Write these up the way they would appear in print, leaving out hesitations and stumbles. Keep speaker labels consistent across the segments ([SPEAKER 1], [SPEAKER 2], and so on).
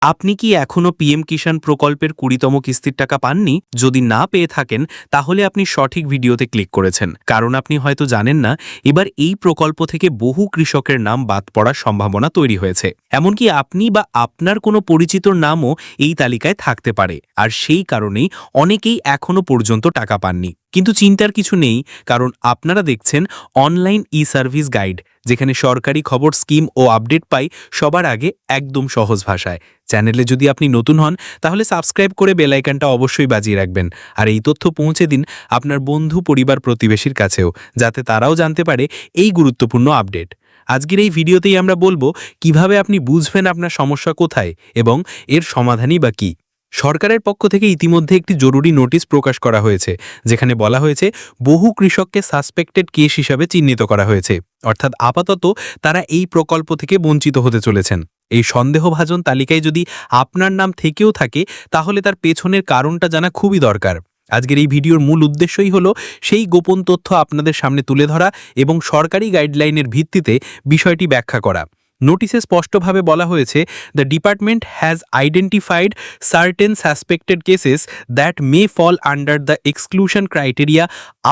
[SPEAKER 1] আপনি কি এখনো পিএম কিষাণ প্রকল্পের ২০তম কিস্তির টাকা পাননি? যদি না পেয়ে থাকেন তাহলে আপনি সঠিক ভিডিওতে ক্লিক করেছেন, কারণ আপনি হয়তো জানেন না এবার এই প্রকল্প থেকে বহু কৃষকের নাম বাদ পড়ার সম্ভাবনা তৈরি হয়েছে। এমনকি আপনি বা আপনার কোনো পরিচিতর নামও এই তালিকায় থাকতে পারে, আর সেই কারণেই অনেকেই এখনো পর্যন্ত টাকা পাননি। কিন্তু চিন্তার কিছু নেই, কারণ আপনারা দেখছেন অনলাইন ই সার্ভিস গাইড, যেখানে সরকারি খবর, স্কিম ও আপডেট পাই সবার আগে একদম সহজ ভাষায়। চ্যানেলে যদি আপনি নতুন হন তাহলে সাবস্ক্রাইব করে বেল আইকনটা অবশ্যই বাজিয়ে রাখবেন, আর এই তথ্য পৌঁছে দিন আপনার বন্ধু, পরিবার, প্রতিবেশীর কাছেও, যাতে তারাও জানতে পারে এই গুরুত্বপূর্ণ আপডেট। আজকের এই ভিডিওতেই আমরা বলবো কিভাবে আপনি বুঝবেন আপনার সমস্যা কোথায় এবং এর সমাধানই বা কী। সরকারের পক্ষ থেকে ইতিমধ্যে একটি জরুরি নোটিশ প্রকাশ করা হয়েছে, যেখানে বলা হয়েছে বহু কৃষককে সাসপেক্টেড কেস হিসাবে চিহ্নিত করা হয়েছে, অর্থাৎ আপাতত তারা এই প্রকল্প থেকে বঞ্চিত হতে চলেছেন। এই সন্দেহভাজন তালিকায় যদি আপনার নাম থেকেও থাকে তাহলে তার পেছনের কারণটা জানা খুবই দরকার। আজকের এই ভিডিওর মূল উদ্দেশ্যই হলো সেই গোপন তথ্য আপনাদের সামনে তুলে ধরা এবং সরকারি গাইডলাইনের ভিত্তিতে বিষয়টি ব্যাখ্যা করা। নোটিশে স্পষ্টভাবে বলা হয়েছে, the department has identified certain suspected cases that may fall under the exclusion criteria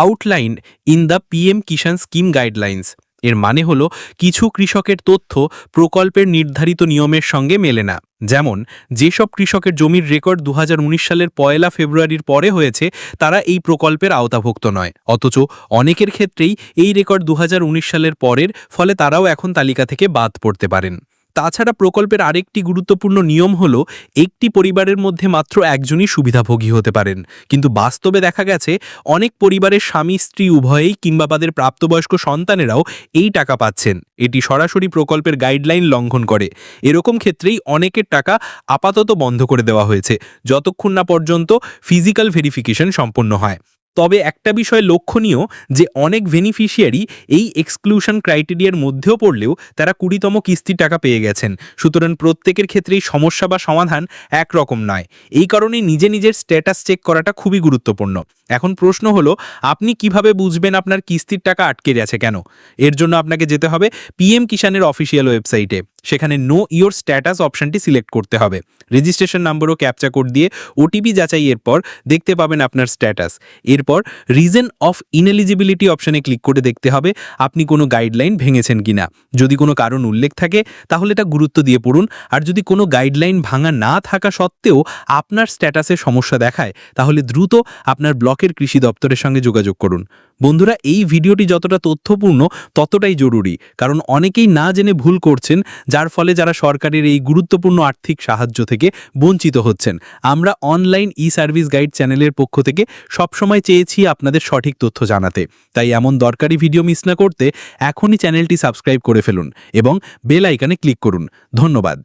[SPEAKER 1] outlined in the PM Kisan scheme guidelines. এর মানে হলো কিছু কৃষকের তথ্য প্রকল্পের নির্ধারিত নিয়মের সঙ্গে মেলে না। যেমন, যেসব কৃষকের জমির রেকর্ড ২০১৯ সালের ১ ফেব্রুয়ারির পরে হয়েছে তারা এই প্রকল্পের আওতাভুক্ত নয়, অথচ অনেকের ক্ষেত্রেই এই রেকর্ড ২০১৯ সালের পরের, ফলে তারাও এখন তালিকা থেকে বাদ পড়তে পারেন। তাছাড়া প্রকল্পের আরেকটি গুরুত্বপূর্ণ নিয়ম হলো একটি পরিবারের মধ্যে মাত্র একজনই সুবিধাভোগী হতে পারেন, কিন্তু বাস্তবে দেখা গেছে অনেক পরিবারের স্বামী, স্ত্রী উভয়েই কিংবা তাদের প্রাপ্তবয়স্ক সন্তানেরাও এই টাকা পাচ্ছেন। এটি সরাসরি প্রকল্পের গাইডলাইন লঙ্ঘন করে। এরকম ক্ষেত্রেই অনেকের টাকা আপাতত বন্ধ করে দেওয়া হয়েছে, যতক্ষণ না পর্যন্ত ফিজিক্যাল ভেরিফিকেশন সম্পন্ন হয়। তবে একটা বিষয় লক্ষণীয় যে অনেক বেনিফিশিয়ারি এই এক্সক্লুশন ক্রাইটেরিয়ার মধ্যেও পড়লেও তারা ২০তম কিস্তির টাকা পেয়ে গেছেন। সুতরাং প্রত্যেকের ক্ষেত্রেই সমস্যা বা সমাধান একরকম নয়। এই কারণেই নিজের স্ট্যাটাস চেক করাটা খুবই গুরুত্বপূর্ণ। এখন প্রশ্ন হলো, আপনি কিভাবে বুঝবেন আপনার কিস্তির টাকা আটকে গেছে কেন? এর জন্য আপনাকে যেতে হবে পিএম কিষাণের অফিসিয়াল ওয়েবসাইটে। সেখানে নো ইয়োর স্ট্যাটাস অপশনটি সিলেক্ট করতে হবে। রেজিস্ট্রেশন নাম্বার ও ক্যাপচা কোড দিয়ে ওটিপি যাচাইয়ের পর দেখতে পাবেন আপনার স্ট্যাটাস। এরপর রিজন অফ ইনএলিজিবিলিটি অপশনে ক্লিক করে দেখতে হবে আপনি কোনো গাইডলাইন ভেঙেছেন কিনা। যদি কোনো কারণ উল্লেখ থাকে তাহলে এটা গুরুত্ব দিয়ে পড়ুন, আর যদি কোনো গাইডলাইন ভাঙা না থাকা সত্ত্বেও আপনার স্ট্যাটাসে সমস্যা দেখায় তাহলে দ্রুত আপনার ব্লকের কৃষি দপ্তরের সঙ্গে যোগাযোগ করুন। বন্ধুরা, এই ভিডিওটি যতটা তথ্যপূর্ণ ততটাই জরুরি, কারণ অনেকেই না জেনে ভুল করছেন, যার ফলে যারা সরকারের এই গুরুত্বপূর্ণ আর্থিক সাহায্য থেকে বঞ্চিত হচ্ছেন। আমরা অনলাইন ই সার্ভিস গাইড চ্যানেলের পক্ষ থেকে সবসময় চেয়েছি আপনাদের সঠিক তথ্য জানাতে, তাই এমন দরকারি ভিডিও মিস না করতে এখনই চ্যানেলটি সাবস্ক্রাইব করে ফেলুন এবং বেল আইকনে ক্লিক করুন। ধন্যবাদ।